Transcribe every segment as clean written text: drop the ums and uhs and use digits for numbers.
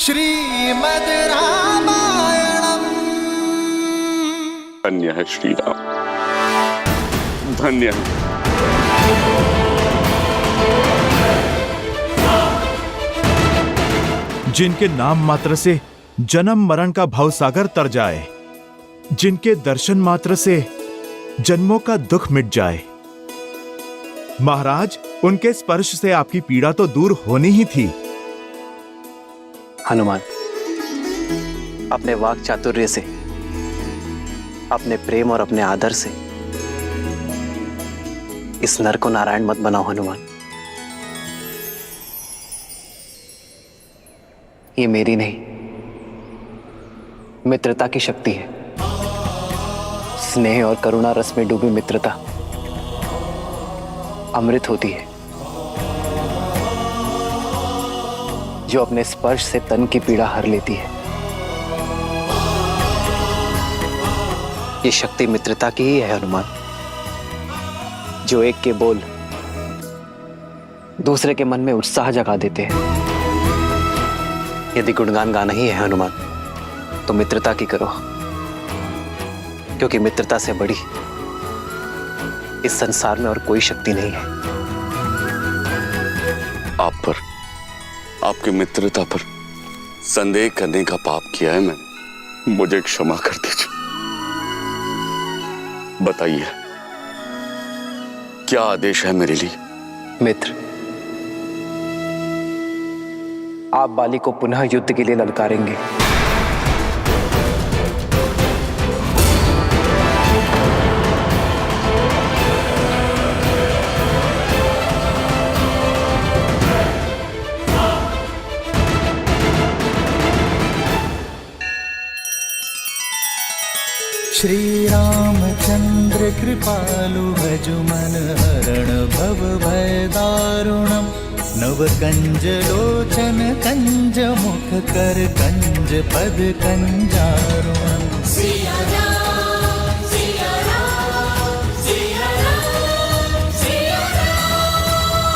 श्रीमद् रामायणम्। धन्य है श्री राम, धन्य है। जिनके नाम मात्र से जन्म मरण का भवसागर तर जाए, जिनके दर्शन मात्र से जन्मों का दुख मिट जाए। महाराज, उनके स्पर्श से आपकी पीड़ा तो दूर होनी ही थी। हनुमान, अपने वाक चातुर्य से, अपने प्रेम और अपने आदर से इस नर को नारायण मत बनाओ। हनुमान, ये मेरी नहीं, मित्रता की शक्ति है। स्नेह और करुणा रस में डूबी मित्रता अमृत होती है, जो अपने स्पर्श से तन की पीड़ा हर लेती है। ये शक्ति मित्रता की ही है हनुमान, जो एक के बोल दूसरे के मन में उत्साह जगा देते हैं। यदि गुणगान गाना ही है हनुमान, तो मित्रता की करो, क्योंकि मित्रता से बड़ी इस संसार में और कोई शक्ति नहीं है। आप पर, आपकी मित्रता पर संदेह करने का पाप किया है मैंने, मुझे क्षमा कर दीजिए। बताइए, क्या आदेश है मेरे लिए? मित्र, आप बाली को पुनः युद्ध के लिए ललकारेंगे। श्री रामचंद्र कृपालु भजु मन हरण भव भय दारुणम्। नव कंज लोचन कंज मुख कर कंज पद कंजारुणम्।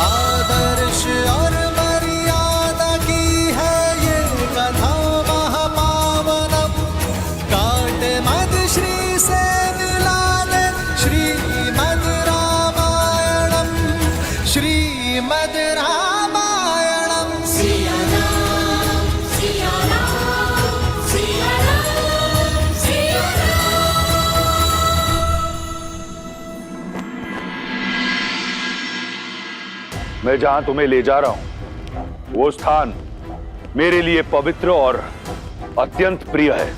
आदर्श और मर्यादा की है ये कथा महापावनम्। काट मद श्री से मिला दे श्रीमद् रामायणम्। श्रीमद् रामायणम्। मैं जहां तुम्हें ले जा रहा हूं, वो स्थान मेरे लिए पवित्र और अत्यंत प्रिय है।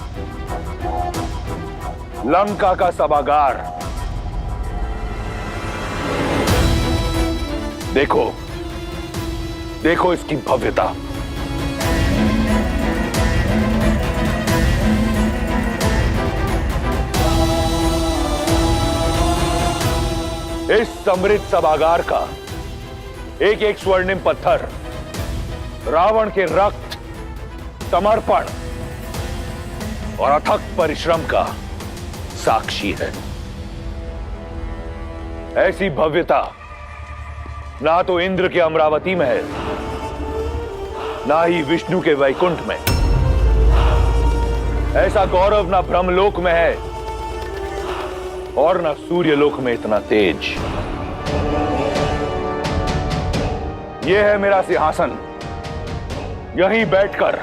लंका का सभागार। देखो, देखो इसकी भव्यता। इस समृद्ध सभागार का एक एक स्वर्णिम पत्थर रावण के रक्त, समर्पण और अथक परिश्रम का साक्षी है। ऐसी भव्यता ना तो इंद्र के अमरावती में है, ना ही विष्णु के वैकुंठ में। ऐसा गौरव ना ब्रह्मलोक में है और ना सूर्यलोक में इतना तेज। यह है मेरा सिंहासन। यहीं बैठकर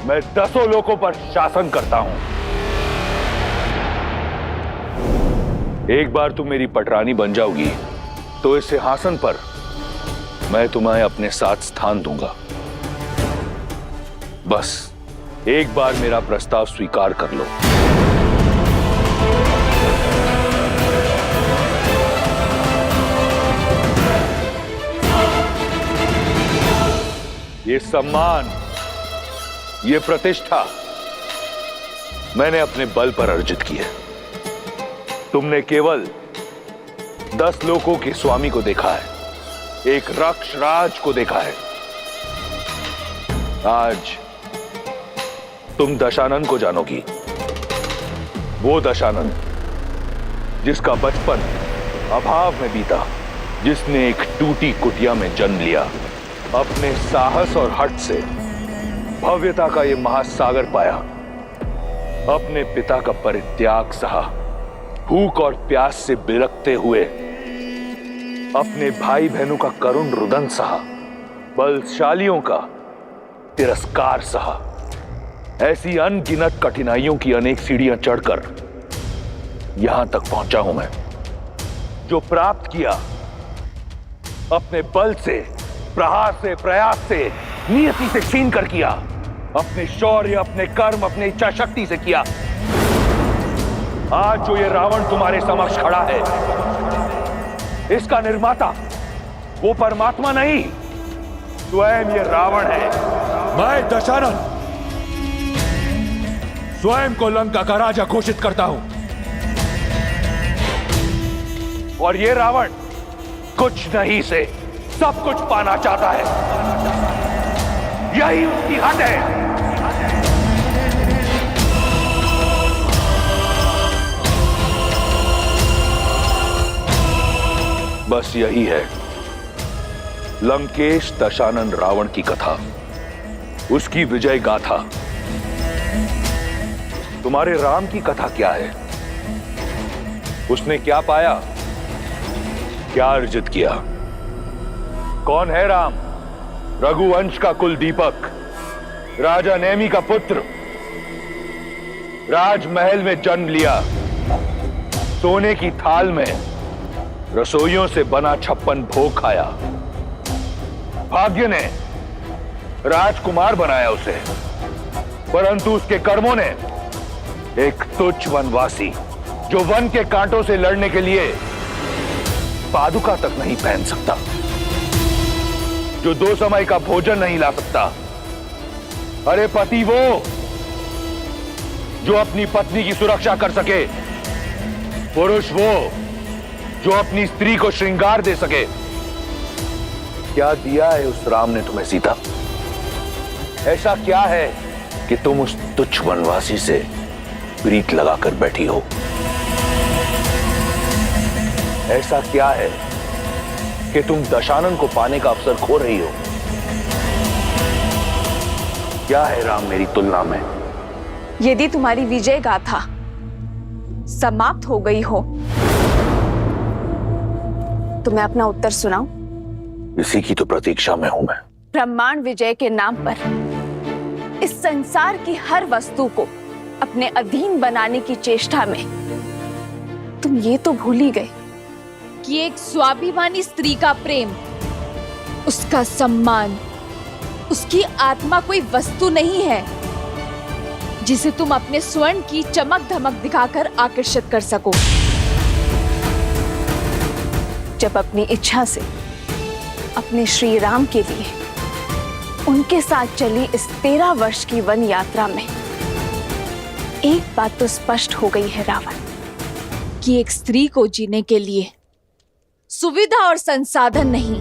मैं 10 लोकों पर शासन करता हूं। एक बार तुम मेरी पटरानी बन जाओगी तो इस सिंहासन पर मैं तुम्हें अपने साथ स्थान दूंगा। बस एक बार मेरा प्रस्ताव स्वीकार कर लो। ये सम्मान, ये प्रतिष्ठा मैंने अपने बल पर अर्जित की है। तुमने केवल 10 लोकों के स्वामी को देखा है, एक रक्ष राज को देखा है। आज तुम दशानन को जानोगी। वो दशानन जिसका बचपन अभाव में बीता, जिसने एक टूटी कुटिया में जन्म लिया, अपने साहस और हठ से भव्यता का ये महासागर पाया, अपने पिता का परित्याग सहा, भूख और प्यास से बिलखते हुए अपने भाई बहनों का करुण रुदन सहा, बलशालियों का तिरस्कार सहा। ऐसी अनगिनत कठिनाइयों की अनेक सीढ़ियां चढ़कर यहां तक पहुंचा हूं मैं। जो प्राप्त किया अपने बल से, प्रहार से, प्रयास से, नियति से छीन कर किया, अपने शौर्य, अपने कर्म, अपनी इच्छा शक्ति से किया। आज जो ये रावण तुम्हारे समक्ष खड़ा है, इसका निर्माता वो परमात्मा नहीं, स्वयं ये रावण है। मैं दशानन स्वयं को लंका का राजा घोषित करता हूं। और ये रावण कुछ नहीं से सब कुछ पाना चाहता है, यही उसकी हद है। बस यही है लंकेश दशानन रावण की कथा, उसकी विजय गाथा। तुम्हारे राम की कथा क्या है? उसने क्या पाया, क्या अर्जित किया? कौन है राम? रघुवंश का कुल दीपक, राजा नेमी का पुत्र, राजमहल में जन्म लिया, सोने की थाल में रसोइयों से बना 56 भोग खाया। भाग्य ने राजकुमार बनाया उसे, परंतु उसके कर्मों ने एक तुच्छ वनवासी, जो वन के कांटों से लड़ने के लिए पादुका तक नहीं पहन सकता, जो 2 समय का भोजन नहीं ला सकता। अरे पति वो जो अपनी पत्नी की सुरक्षा कर सके, पुरुष वो जो अपनी स्त्री को श्रृंगार दे सके। क्या दिया है उस राम ने तुम्हें सीता? ऐसा क्या है कि तुम उस तुच्छ वनवासी से प्रीत लगाकर बैठी हो? ऐसा क्या है कि तुम दशानन को पाने का अवसर खो रही हो? क्या है राम मेरी तुलना में? यदि तुम्हारी विजय गाथा समाप्त हो गई हो तो मैं अपना उत्तर सुनाऊं? इसी की तो प्रतीक्षा में हूं मैं। ब्रह्मांड विजय के नाम पर इस संसार की हर वस्तु को अपने अधीन बनाने की चेष्टा में तुम ये तो भूल ही गए कि एक स्वाभिमानी स्त्री का प्रेम, उसका सम्मान, उसकी आत्मा कोई वस्तु नहीं है जिसे तुम अपने स्वर्ण की चमक धमक दिखाकर आकर्षित कर सको। जब अपनी इच्छा से अपने श्री राम के लिए उनके साथ चली इस 13 वर्ष की वन यात्रा में एक बात तो स्पष्ट हो गई है रावण, कि एक स्त्री को जीने के लिए सुविधा और संसाधन नहीं,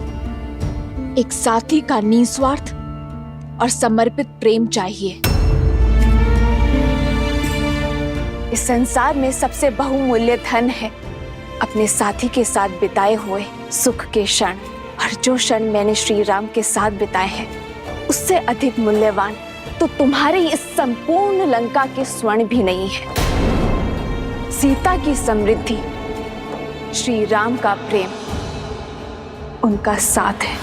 एक साथी का निस्वार्थ और समर्पित प्रेम चाहिए। इस संसार में सबसे बहुमूल्य धन है अपने साथी के साथ बिताए हुए सुख के क्षण, और जो क्षण मैंने श्री राम के साथ बिताए हैं उससे अधिक मूल्यवान तो तुम्हारी इस संपूर्ण लंका के स्वर्ण भी नहीं है। सीता की समृद्धि, श्री राम का प्रेम, उनका साथ है।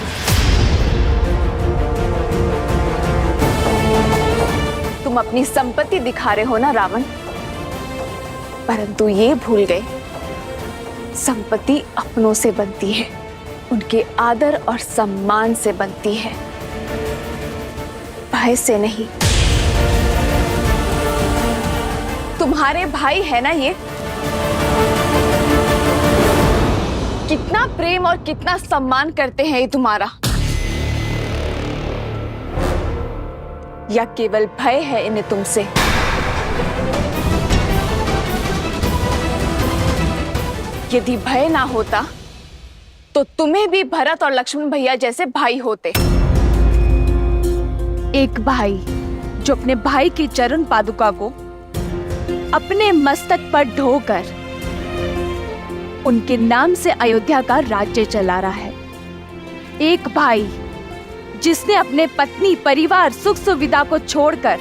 तुम अपनी संपत्ति दिखा रहे हो ना रावण, परंतु ये भूल गए संपत्ति अपनों से बनती है, उनके आदर और सम्मान से बनती है, भय से नहीं। तुम्हारे भाई है ना ये, कितना प्रेम और कितना सम्मान करते हैं ये तुम्हारा, या केवल भय है इन्हें तुमसे? यदि भय ना होता तो तुम्हें भी भरत और लक्ष्मण भैया जैसे भाई होते। एक भाई जो अपने भाई की चरण पादुका को अपने मस्तक पर ढोकर उनके नाम से अयोध्या का राज्य चला रहा है। एक भाई जिसने अपने पत्नी, परिवार, सुख सुविधा को छोड़कर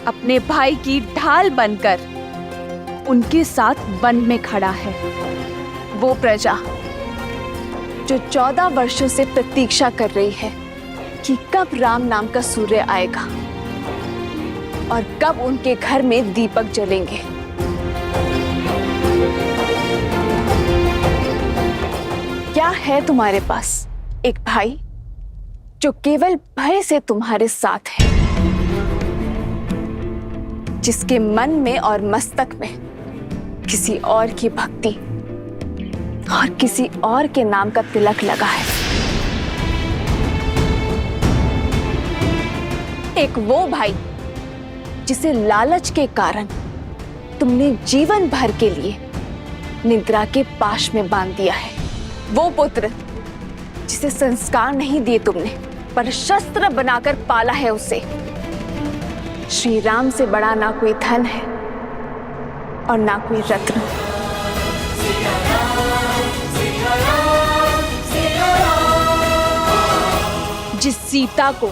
अपने भाई की ढाल बनकर उनके साथ वन में खड़ा है। वो प्रजा जो 14 वर्षों से प्रतीक्षा कर रही है कि कब राम नाम का सूर्य आएगा और कब उनके घर में दीपक जलेंगे। क्या है तुम्हारे पास एक भाई जो केवल भय से तुम्हारे साथ है, जिसके मन में और मस्तक में किसी और की भक्ति और किसी और के नाम का तिलक लगा है। एक वो भाई जिसे लालच के कारण तुमने जीवन भर के लिए निद्रा के पाश में बांध दिया है। वो पुत्र जिसे संस्कार नहीं दिए तुमने, पर शस्त्र बनाकर पाला है उसे। श्री राम से बड़ा ना कोई धन है और ना कोई रत्न। जिस सीता को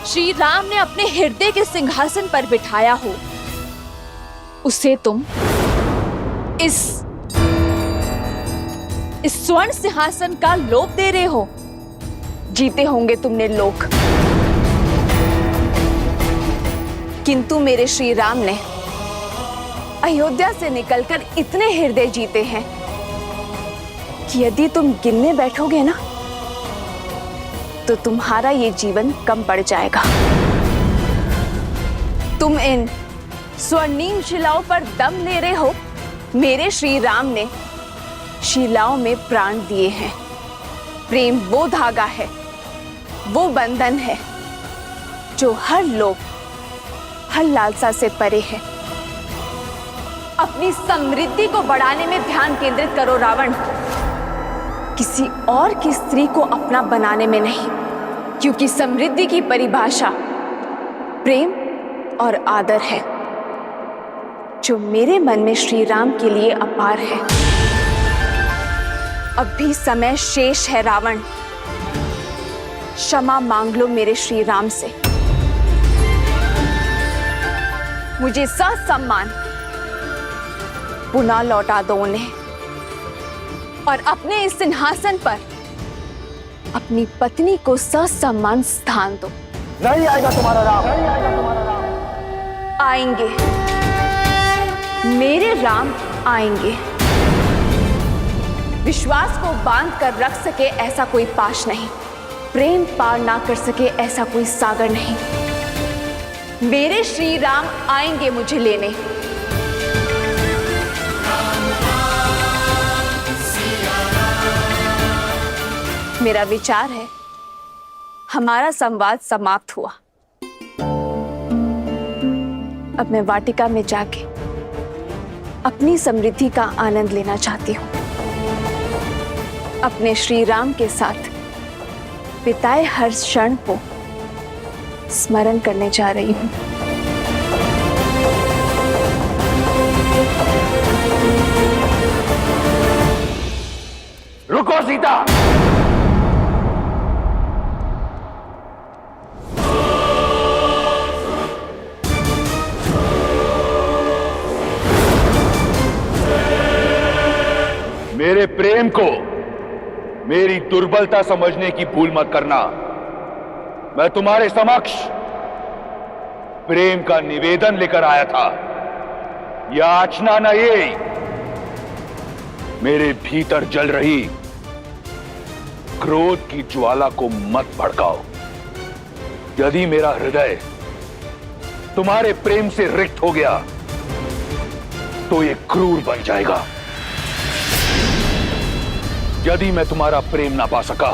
श्री राम ने अपने हृदय के सिंहासन पर बिठाया हो, उसे तुम इस स्वर्ण सिंहासन का लोभ दे रहे हो। जीते होंगे तुमने लोक, किंतु मेरे श्री राम ने अयोध्या से निकलकर इतने हृदय जीते हैं कि यदि तुम गिनने बैठोगे ना तो तुम्हारा ये जीवन कम पड़ जाएगा। तुम इन स्वर्णिम शिलाओं पर दम ले रहे हो। मेरे श्री राम ने शिलाओं में प्राण दिए हैं। प्रेम वो धागा है, वो बंधन है जो हर लोभ, हर लालसा से परे है। अपनी समृद्धि को बढ़ाने में ध्यान केंद्रित करो रावण, किसी और की स्त्री को अपना बनाने में नहीं, क्योंकि समृद्धि की परिभाषा प्रेम और आदर है, जो मेरे मन में श्री राम के लिए अपार है। अब भी समय शेष है रावण, क्षमा मांग लो मेरे श्री राम से। मुझे ससम्मान पुनः लौटा दो उन्हें और अपने इस सिंहासन पर अपनी पत्नी को ससम्मान स्थान दो। नहीं आएगा तुम्हारा राम, नहीं आएगा तुम्हारा राम। आएंगे, मेरे राम आएंगे। विश्वास को बांध कर रख सके ऐसा कोई पाश नहीं, प्रेम पार ना कर सके ऐसा कोई सागर नहीं। मेरे श्री राम आएंगे मुझे लेने। मेरा विचार है हमारा संवाद समाप्त हुआ। अब मैं वाटिका में जाके अपनी समृद्धि का आनंद लेना चाहती हूँ। अपने श्री राम के साथ बिताए हर क्षण को स्मरण करने जा रही हूँ। रुको सीता, मेरे प्रेम को मेरी दुर्बलता समझने की भूल मत करना। मैं तुम्हारे समक्ष प्रेम का निवेदन लेकर आया था, याचना न ये। मेरे भीतर जल रही क्रोध की ज्वाला को मत भड़काओ। यदि मेरा हृदय तुम्हारे प्रेम से रिक्त हो गया तो ये क्रूर बन जाएगा। यदि मैं तुम्हारा प्रेम ना पा सका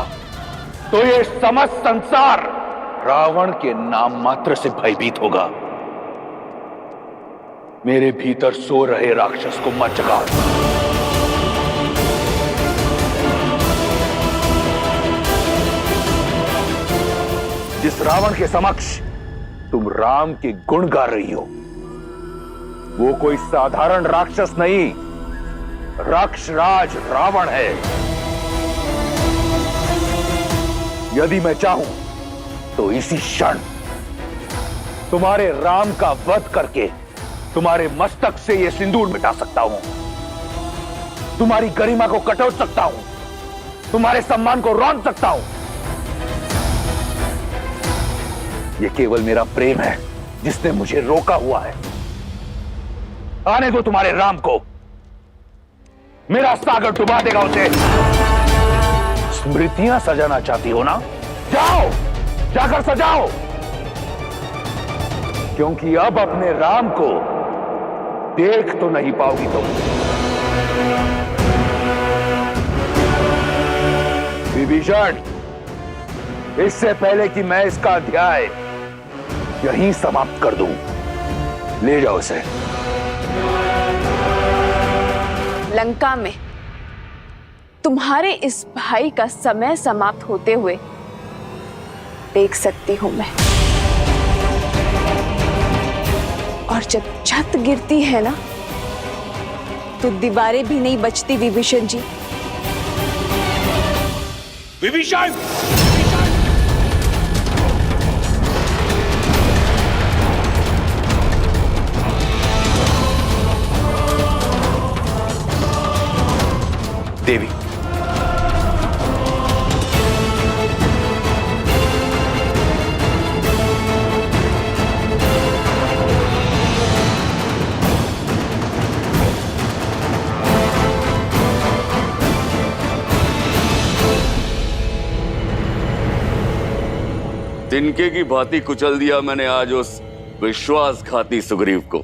तो ये समस्त संसार रावण के नाम मात्र से भयभीत होगा। मेरे भीतर सो रहे राक्षस को मत जगाओ। जिस रावण के समक्ष तुम राम के गुण गा रही हो, वो कोई साधारण राक्षस नहीं, राक्षराज रावण है। यदि मैं चाहूं तो इसी क्षण तुम्हारे राम का वध करके तुम्हारे मस्तक से यह सिंदूर मिटा सकता हूं, तुम्हारी गरिमा को कटोट सकता हूं, तुम्हारे सम्मान को रौंद सकता हूं। यह केवल मेरा प्रेम है जिसने मुझे रोका हुआ है। आने दो तुम्हारे राम को, मेरा सागर डुबा देगा उसे। स्मृतियां सजाना चाहती हो ना? जाओ, जाकर सजाओ, क्योंकि अब अपने राम को देख तो नहीं पाओगी तुम। विभीषण, इससे पहले कि मैं इसका अध्याय यहीं समाप्त कर दूं, ले जाओ इसे। लंका में तुम्हारे इस भाई का समय समाप्त होते हुए देख सकती हूं मैं। और जब छत गिरती है ना, तो दीवारें भी नहीं बचती विभीषण जी। विभीषण! देवी, तिनके की भांति कुचल दिया मैंने आज उस विश्वासघाती सुग्रीव को।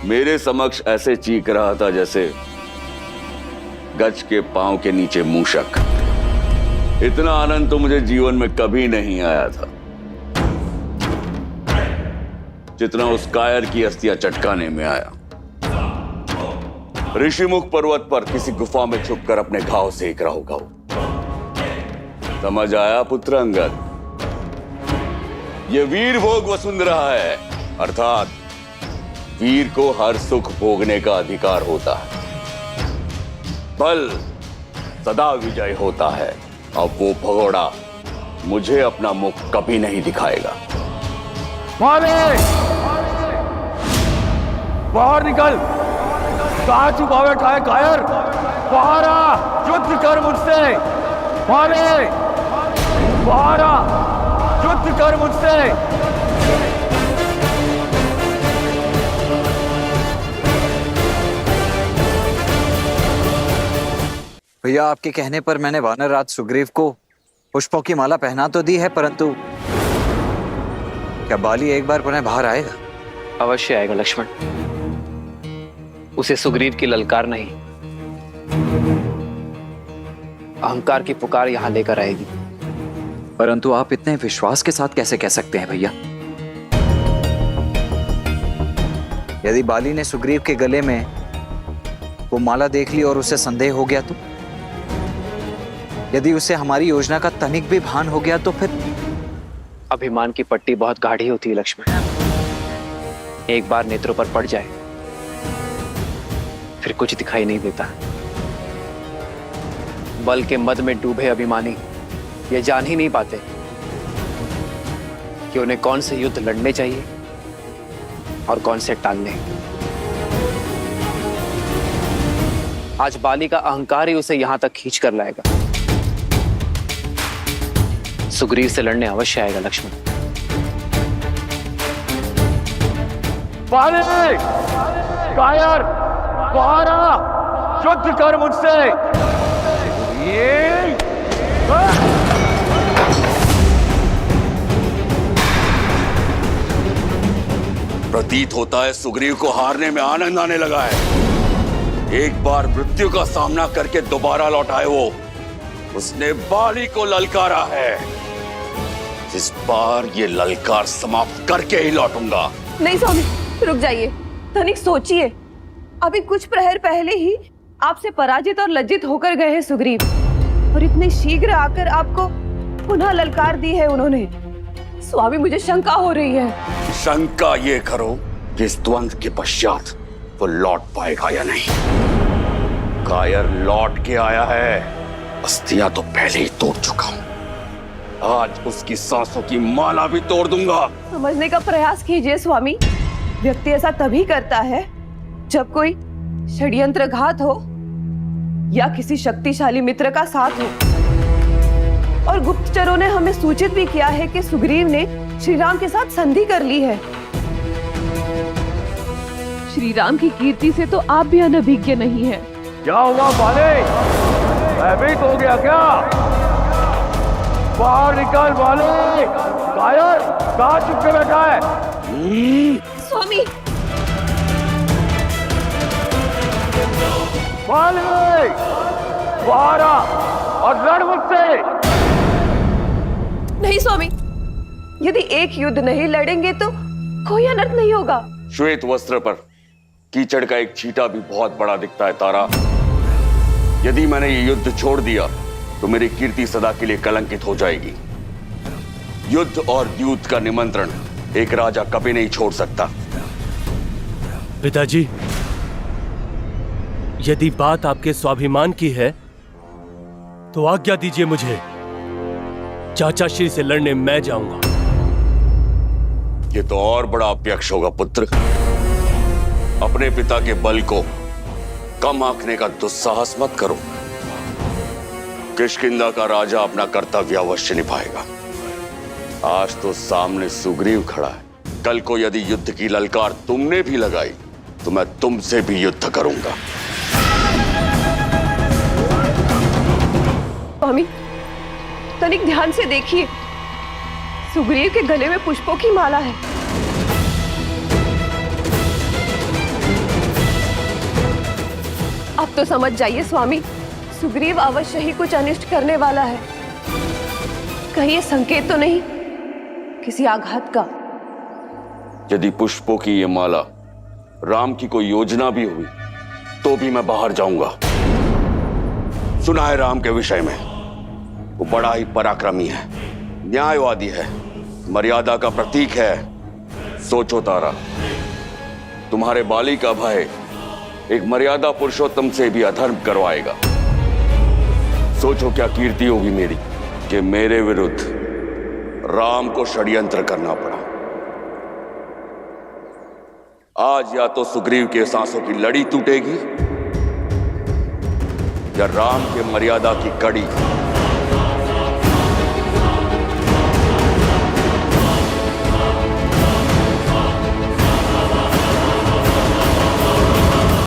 मेरे समक्ष ऐसे चीख रहा था जैसे गज के पांव के नीचे मूषक। इतना आनंद तो मुझे जीवन में कभी नहीं आया था जितना उस कायर की अस्थियां चटकाने में आया। ऋषिमुख पर्वत पर किसी गुफा में छुपकर अपने घाव सेक रहा होगा। समझ आया पुत्र अंगद? ये वीर भोग वसुंधरा है, अर्थात वीर को हर सुख भोगने का अधिकार होता है। बल सदा विजय होता है। अब वो भगोड़ा मुझे अपना मुख कभी नहीं दिखाएगा। बाहर निकल! कहां छुपा बैठा है कायर? बाहर आ, युद्ध कर मुझसे। बाहर आ, युद्ध कर मुझसे। भैया, आपके कहने पर मैंने वानरराज सुग्रीव को पुष्पों की माला पहना तो दी है, परंतु क्या बाली एक बार पुनः बाहर आएगा? अवश्य आएगा लक्ष्मण। उसे सुग्रीव की ललकार नहीं, अहंकार की पुकार यहां लेकर आएगी। परंतु आप इतने विश्वास के साथ कैसे कह सकते हैं भैया? यदि बाली ने सुग्रीव के गले में वो माला देख ली और उसे संदेह हो गया तो? यदि उसे हमारी योजना का तनिक भी भान हो गया तो फिर? अभिमान की पट्टी बहुत गाढ़ी होती है लक्ष्मण। एक बार नेत्रों पर पड़ जाए फिर कुछ दिखाई नहीं देता। बल के मद में डूबे अभिमानी ये जान ही नहीं पाते कि उन्हें कौन से युद्ध लड़ने चाहिए और कौन से टालने। आज बाली का अहंकार ही उसे यहां तक खींच कर लाएगा। सुग्रीव से लड़ने अवश्य आएगा लक्ष्मण। बाली! कायर! बाहर आ! युद्ध कर मुझसे। प्रतीत होता है सुग्रीव को हारने में आनंद आने लगा है। एक बार मृत्यु का सामना करके दोबारा लौटा है वो। उसने बाली को ललकारा है। इस बार ये ललकार समाप्त करके ही लौटूंगा। नहीं स्वामी, रुक जाइए। धनिक सोचिए, अभी कुछ प्रहर पहले ही आपसे पराजित और लज्जित होकर गए हैं सुग्रीव, और इतने शीघ्र आकर आपको पुनः ललकार दी है उन्होंने। स्वामी, मुझे शंका हो रही है। शंका ये करो कि इस द्वंद्व के पश्चात वो लौट पाएगा या नहीं। कायर लौट के आया है। अस्थियां तो पहले ही तोड़ चुका हूं। आज उसकी सांसों की माला भी तोड़ दूंगा। समझने का प्रयास कीजिए स्वामी। व्यक्ति ऐसा तभी करता है जब कोई षड्यंत्रघात हो या किसी शक्तिशाली मित्र का साथ हो। और गुप्तचरों ने हमें सूचित भी किया है कि सुग्रीव ने श्री राम के साथ संधि कर ली है। श्री राम की कीर्ति से तो आप भी अनभिज्ञ नहीं हैं। क्या हुआ बाले? भयभीत हो गया क्या? बाहर निकल बाले। कायर कहाँ चुप के बैठा है? स्वामी बाले बाहर आ और लड़ मुझसे। नहीं स्वामी, यदि एक युद्ध नहीं लड़ेंगे तो कोई अनर्थ नहीं होगा। श्वेत वस्त्र पर कीचड़ का एक छींटा भी बहुत बड़ा दिखता है तारा। यदि मैंने ये युद्ध छोड़ दिया तो मेरी कीर्ति सदा के लिए कलंकित हो जाएगी। युद्ध और द्यूत का निमंत्रण एक राजा कभी नहीं छोड़ सकता। पिताजी, यदि बात आपके स्वाभिमान की है तो आज्ञा दीजिए मुझे। चाचा श्री से लड़ने मैं जाऊंगा। ये तो और बड़ा अपयश होगा पुत्र। अपने पिता के बल को कम आंकने का दुस्साहस मत करो। किष्किंधा का राजा अपना कर्तव्य अवश्य निभाएगा। आज तो सामने सुग्रीव खड़ा है। कल को यदि युद्ध की ललकार तुमने भी लगाई तो मैं तुमसे भी युद्ध करूंगा। स्वामी, तनिक ध्यान से देखिए, सुग्रीव के गले में पुष्पों की माला है। अब तो समझ जाइए स्वामी, सुग्रीव अवश्य ही कुछ अनिष्ट करने वाला है। कहीं ये संकेत तो नहीं किसी आघात का? यदि पुष्पों की ये माला राम की कोई योजना भी हुई तो भी मैं बाहर जाऊंगा। सुना है राम के विषय में वो बड़ा ही पराक्रमी है, न्यायवादी है, मर्यादा का प्रतीक है। सोचो तारा, तुम्हारे बाली का भय एक मर्यादा पुरुषोत्तम से भी अधर्म करवाएगा। सोचो क्या कीर्ति होगी मेरी कि मेरे विरुद्ध राम को षड्यंत्र करना पड़ा। आज या तो सुग्रीव के सांसों की लड़ी टूटेगी या राम के मर्यादा की कड़ी